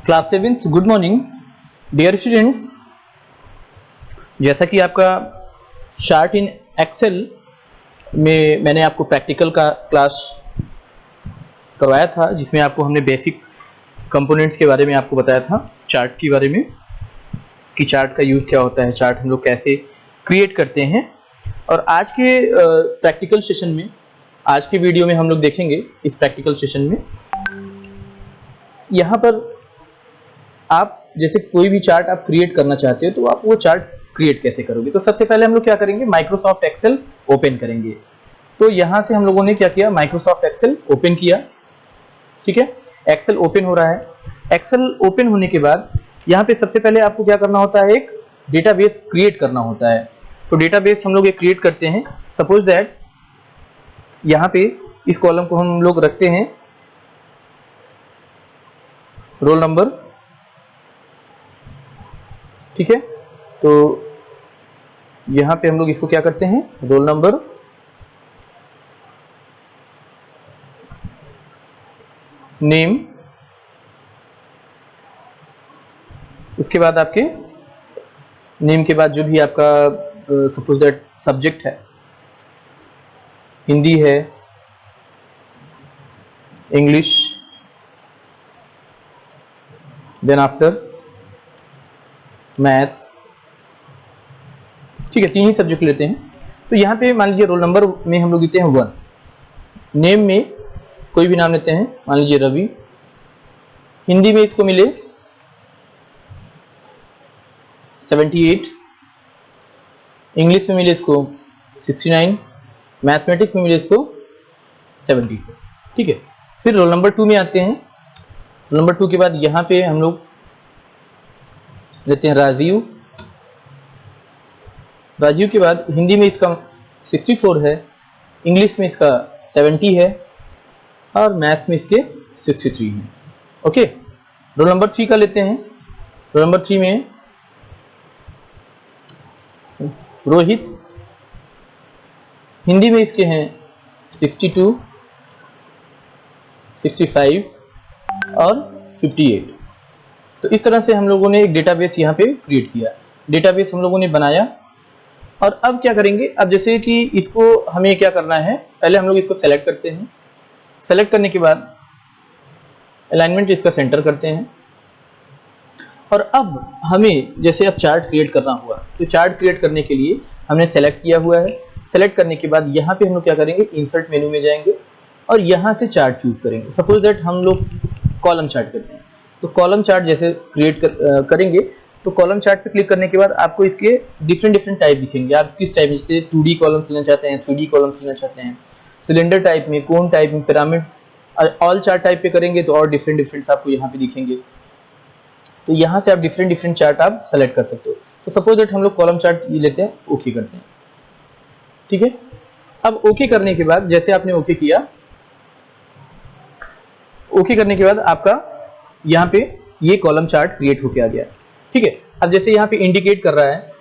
Class 7th good morning dear students. जैसा कि आपका चार्ट इन एक्सेल में मैंने आपको प्रैक्टिकल का क्लास करवाया था, जिसमें आपको हमने बेसिक कंपोनेंट्स के बारे में आपको बताया था, चार्ट के बारे में कि चार्ट का यूज़ क्या होता है, चार्ट हम लोग कैसे क्रिएट करते हैं। और आज के प्रैक्टिकल सेशन में, आज के वीडियो में हम लोग देखेंगे इस प्रैक्टिकल सेशन में, यहाँ पर आप जैसे कोई भी चार्ट आप क्रिएट करना चाहते हो तो आप वो चार्ट क्रिएट कैसे करोगे। तो सबसे पहले हम लोग क्या करेंगे, माइक्रोसॉफ्ट एक्सेल ओपन करेंगे। तो यहाँ से हम लोगों ने क्या किया, माइक्रोसॉफ्ट एक्सेल ओपन किया। ठीक है, एक्सेल ओपन हो रहा है। एक्सेल ओपन होने के बाद यहाँ पे सबसे पहले आपको क्या करना होता है, एक डेटाबेस क्रिएट करना होता है। तो डेटाबेस हम लोग एक क्रिएट करते हैं। सपोज दैट यहाँ पे इस कॉलम को हम लोग रखते हैं रोल नंबर। ठीक है, तो यहाँ पे हम लोग इसको क्या करते हैं, रोल नंबर, नेम, उसके बाद आपके नेम के बाद जो भी आपका सपोज दैट सब्जेक्ट है, हिंदी है, इंग्लिश, देन आफ्टर मैथ्स। ठीक है, तीन ही सब्जेक्ट लेते हैं। तो यहाँ पे मान लीजिए रोल नंबर में हम लोग देते हैं 1, नेम में कोई भी नाम लेते हैं, मान लीजिए रवि। हिंदी में इसको मिले 78, इंग्लिश में मिले इसको 69, मैथमेटिक्स में मिले इसको 74। ठीक है, फिर रोल नंबर 2 में आते हैं। रोल नंबर 2 के बाद यहाँ पे हम लोग लेते हैं राजीव। राजीव के बाद हिंदी में इसका 64 है, इंग्लिश में इसका 70 है और मैथ्स में इसके 63 है। ओके, रोल नंबर 3 का लेते हैं। रोल नंबर 3 में रोहित, हिंदी में इसके हैं 62, 65 और 58। तो इस तरह से हम लोगों ने एक डेटाबेस यहाँ पे क्रिएट किया, डेटाबेस हम लोगों ने बनाया। और अब क्या करेंगे, अब जैसे कि इसको हमें क्या करना है, पहले हम लोग इसको सेलेक्ट करते हैं। सेलेक्ट करने के बाद अलाइनमेंट इसका सेंटर करते हैं। और अब हमें जैसे अब चार्ट क्रिएट करना हुआ, तो चार्ट क्रिएट करने के लिए हमने सेलेक्ट किया हुआ है। सेलेक्ट करने के बाद यहाँ पे हम लोग क्या करेंगे, इंसर्ट मेनू में जाएंगे और यहाँ से चार्ट चूज करेंगे। सपोज दैट हम लोग कॉलम चार्ट करते हैं, तो कॉलम चार्ट जैसे क्रिएट करेंगे, तो कॉलम चार्ट पे क्लिक करने के बाद आपको इसके डिफरेंट टाइप दिखेंगे। आप किस टाइप में, जैसे 2D कॉलम्स लेना चाहते हैं, 3D कॉलम्स लेना चाहते हैं, सिलेंडर टाइप में, कोन टाइप में, पिरामिड, ऑल चार्ट टाइप पे करेंगे तो और डिफरेंट आपको यहाँ पे दिखेंगे। तो यहाँ से आप डिफरेंट चार्ट आप सेलेक्ट कर सकते हो। तो सपोज दैट हम लोग कॉलम चार्ट ये लेते हैं, ओके करते हैं। ठीक है, अब ओके करने के बाद जैसे आपने ओके किया, ओके करने के बाद आपका यहाँ पे ये कॉलम चार्ट क्रिएट होके आ गया। ठीक है, अब जैसे यहाँ पे इंडिकेट कर रहा है,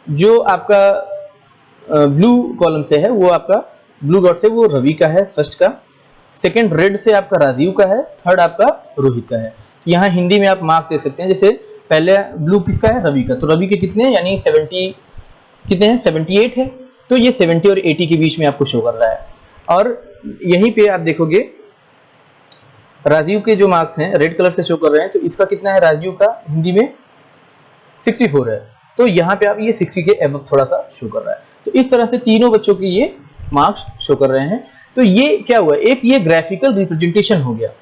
जो आपका ब्लू कॉलम से है वो आपका ब्लू डॉट से वो रवि का है फर्स्ट का, सेकंड रेड से आपका राजीव का है, थर्ड आपका रोहित का है। तो यहाँ हिंदी में आप मार्क दे सकते हैं, जैसे पहले ब्लू किसका है, रवि का। तो रवि के कितने हैं, यानी 70 कितने हैं, 78 है। तो ये 70 और 80 के बीच में आपको शो कर रहा है। और यहीं पे आप देखोगे राजीव के जो मार्क्स हैं रेड कलर से शो कर रहे हैं, तो इसका कितना है, राजीव का हिंदी में 64 है। तो यहाँ पे आप ये 60 के एबव थोड़ा सा शो कर रहा है। तो इस तरह से तीनों बच्चों के ये मार्क्स शो कर रहे हैं। तो ये क्या हुआ, एक ये ग्राफिकल रिप्रेजेंटेशन हो गया,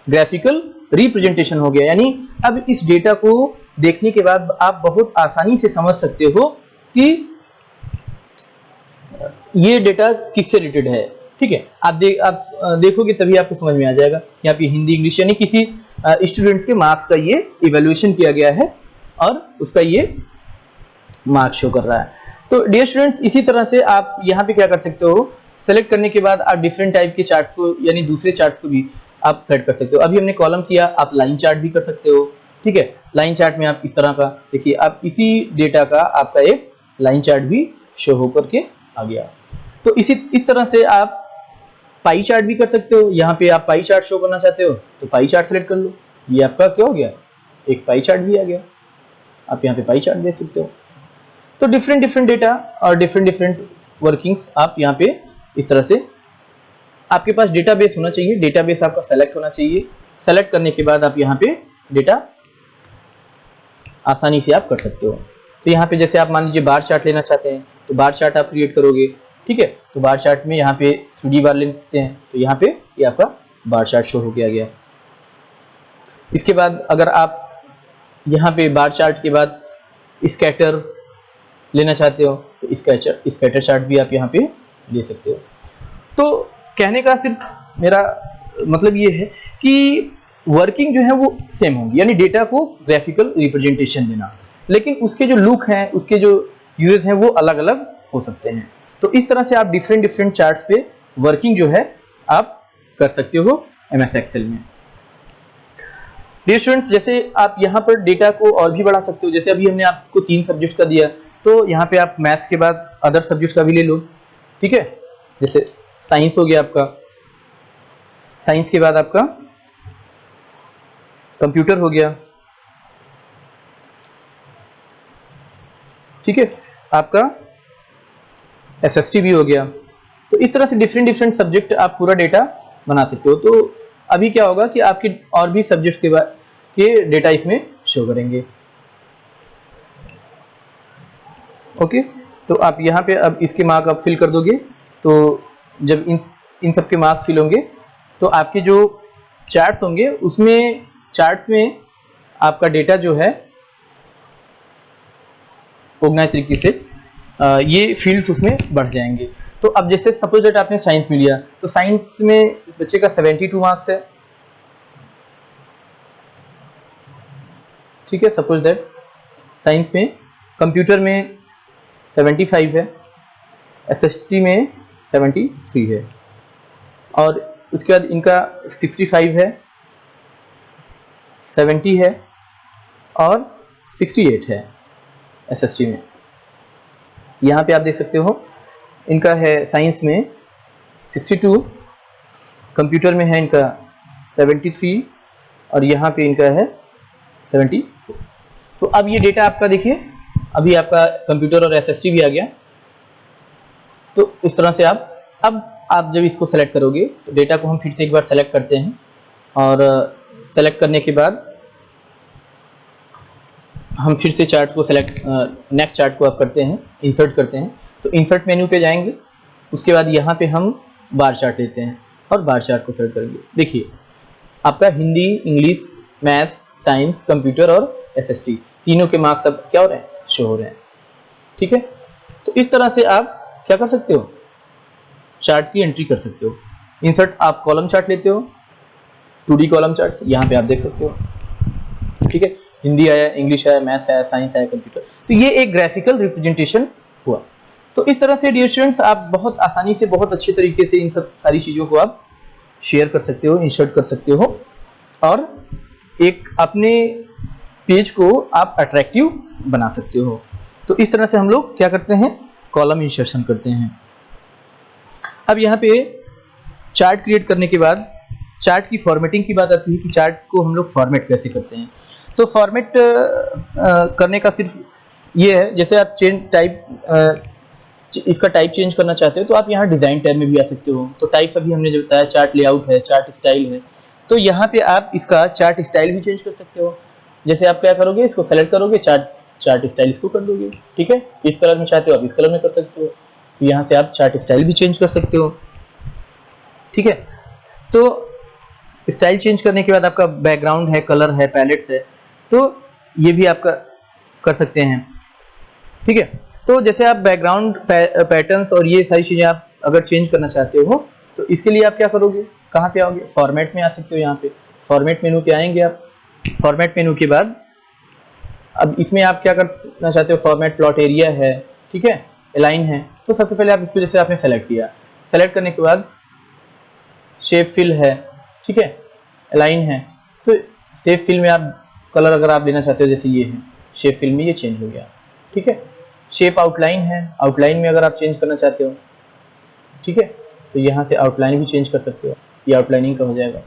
ग्राफिकल रिप्रेजेंटेशन हो गया। यानी अब इस डेटा को देखने के बाद आप बहुत आसानी से समझ सकते हो कि ये डेटा किससे रिलेटेड है। ठीक है, आप देखोगे तभी आपको समझ में आ जाएगा। यहाँ पे हिंदी, इंग्लिश, यानी किसी स्टूडेंट्स के मार्क्स का ये इवैल्यूएशन किया गया है और उसका ये मार्क्स शो कर रहा है। तो डियर स्टूडेंट्स, इसी तरह से आप यहाँ पे क्या कर सकते हो, सेलेक्ट करने के बाद आप डिफरेंट टाइप के चार्ट्स को, यानी दूसरे चार्ट्स को भी आप सेट कर सकते हो। अभी हमने कॉलम किया, आप लाइन चार्ट भी कर सकते हो। ठीक है, लाइन चार्ट में आप इस तरह का देखिए, आप इसी डेटा का आपका एक लाइन चार्ट भी शो होकर के आ गया। तो इस तरह से आप पाई चार्ट भी कर सकते हो। यहाँ पे आप पाई चार्ट शो करना चाहते हो तो पाई चार्ट सेलेक्ट कर लो, ये आपका क्या हो गया, एक पाई चार्ट भी आ गया, आप यहाँ पे पाई चार्ट दे सकते हो। तो डिफरेंट डिफरेंट डेटा और डिफरेंट डिफरेंट वर्किंग्स आप यहाँ पे इस तरह से, आपके पास डेटाबेस होना चाहिए, डेटाबेस आपका सेलेक्ट होना चाहिए। सेलेक्ट करने के बाद आप यहाँ पे डेटा आसानी से आप कर सकते हो। तो यहाँ पे जैसे आप मान लीजिए बार चार्ट लेना चाहते हैं तो बार चार्ट आप क्रिएट करोगे, ठीक है। तो बार चार्ट में यहाँ पे 3D बार लेते हैं तो यहाँ पे ये आपका बार चार्ट शो हो गया। इसके बाद अगर आप यहाँ पे बार चार्ट के बाद स्कैटर लेना चाहते हो तो स्कैटर चार्ट भी आप यहाँ पे ले सकते हो। तो कहने का सिर्फ मेरा मतलब ये है कि वर्किंग जो है वो सेम होगी, यानी डेटा को ग्राफिकल रिप्रेजेंटेशन देना, लेकिन उसके जो लुक हैं, उसके जो यूजेस हैं वो अलग अलग हो सकते हैं। तो इस तरह से आप डिफरेंट डिफरेंट चार्ट्स पे वर्किंग जो है आप कर सकते हो MS एक्सेल में। डियर स्टूडेंट्स, जैसे आप यहाँ पर डेटा को और भी बढ़ा सकते हो। जैसे अभी हमने आपको 3 सब्जेक्ट का दिया, तो यहाँ पे आप मैथ्स के बाद अदर सब्जेक्ट का भी ले लो, ठीक है। जैसे साइंस हो गया आपका, साइंस के बाद आपका कंप्यूटर हो गया, ठीक है, आपका SST भी हो गया। तो इस तरह से डिफरेंट डिफरेंट सब्जेक्ट आप पूरा डेटा बना सकते हो। तो अभी क्या होगा कि आपके और भी सब्जेक्ट्स के डेटा इसमें शो करेंगे। ओके, तो आप यहाँ पे अब इसके मार्क आप फिल कर दोगे। तो जब इन सब के मार्क्स फिल होंगे तो आपके जो चार्ट्स होंगे उसमें, चार्ट्स में आपका डेटा जो है ऑर्गेनाइज तरीके से ये फील्ड्स उसमें बढ़ जाएंगे। तो अब जैसे सपोज दैट आपने साइंस में लिया, तो साइंस में बच्चे का 72 मार्क्स है, ठीक है। सपोज दैट साइंस में, कंप्यूटर में 75 है, SST में 73 है, और उसके बाद इनका 65 है, 70 है और 68 है SST में। यहाँ पे आप देख सकते हो इनका है साइंस में 62, कंप्यूटर में है इनका 73 और यहाँ पे इनका है 74। तो अब ये डेटा आपका देखिए, अभी आपका कंप्यूटर और SST भी आ गया। तो इस तरह से अब आप जब इसको सेलेक्ट करोगे तो डेटा को हम फिर से एक बार सेलेक्ट करते हैं, और सेलेक्ट करने के बाद हम फिर से चार्ट को सेलेक्ट, नेक्स्ट चार्ट को आप करते हैं, इंसर्ट करते हैं। तो इंसर्ट मेन्यू पे जाएंगे, उसके बाद यहाँ पे हम बार चार्ट लेते हैं और बार चार्ट को सेलेक्ट करेंगे। देखिए आपका Hindi, English, maths, science, computer और SST तीनों के मार्क्स अब क्या हो रहे हैं, शो हो रहे हैं, ठीक है। तो इस तरह से आप क्या कर सकते हो, चार्ट की एंट्री कर सकते हो। इंसर्ट आप कॉलम चार्ट लेते हो, 2D कॉलम चार्ट, यहाँ पे आप देख सकते हो, ठीक है। हिंदी आया, इंग्लिश आया, मैथ्स आया, साइंस आया, कंप्यूटर, तो ये एक ग्राफिकल रिप्रेजेंटेशन हुआ। तो इस तरह से डियर स्टूडेंट्स आप बहुत आसानी से, बहुत अच्छे तरीके से इन सब सारी चीज़ों को आप शेयर कर सकते हो, इंसर्ट कर सकते हो, और एक अपने पेज को आप अट्रैक्टिव बना सकते हो। तो इस तरह से हम लोग क्या करते हैं, कॉलम इंसर्शन करते हैं। अब यहाँ पे चार्ट क्रिएट करने के बाद चार्ट की फॉर्मेटिंग की बात आती है कि चार्ट को हम लोग फॉर्मेट कैसे करते हैं। तो फॉर्मेट करने का सिर्फ ये है, जैसे आप इसका टाइप चेंज करना चाहते हो तो आप यहाँ डिज़ाइन टैब में भी आ सकते हो। तो टाइप्स अभी हमने जो बताया, चार्ट लेआउट है, चार्ट स्टाइल है, तो यहाँ पे आप इसका चार्ट स्टाइल भी चेंज कर सकते हो। जैसे आप क्या करोगे, इसको सेलेक्ट करोगे, चार्ट स्टाइल इसको कर दोगे, ठीक है। इस कलर में चाहते हो आप इस कलर में कर सकते हो, तो यहाँ से आप चार्ट स्टाइल भी चेंज कर सकते हो, ठीक है। तो स्टाइल चेंज करने के बाद आपका बैकग्राउंड है, कलर है, पैलेट्स है, तो ये भी आपका कर सकते हैं, ठीक है। तो जैसे आप बैकग्राउंड पैटर्न्स और ये सारी चीज़ें आप अगर चेंज करना चाहते हो तो इसके लिए आप क्या करोगे, कहाँ पे आओगे, फॉर्मेट में आ सकते हो। यहाँ पे फॉर्मेट मेनू पे आएंगे आप। फॉर्मेट मेनू के बाद अब इसमें आप क्या करना चाहते हो, फॉर्मेट प्लॉट एरिया है, ठीक है, अलाइन है। तो सबसे पहले आप इसको, जैसे आपने सेलेक्ट किया, सेलेक्ट करने के बाद शेप फिल है, ठीक है, अलाइन है। तो शेप फिल में आप कलर अगर आप देना चाहते हो, जैसे ये है, शेप फिल में ये चेंज हो गया, ठीक है। शेप आउटलाइन है, आउटलाइन में अगर आप चेंज करना चाहते हो, ठीक है, तो यहाँ से आउटलाइन भी चेंज कर सकते हो, ये आउटलाइनिंग का हो जाएगा।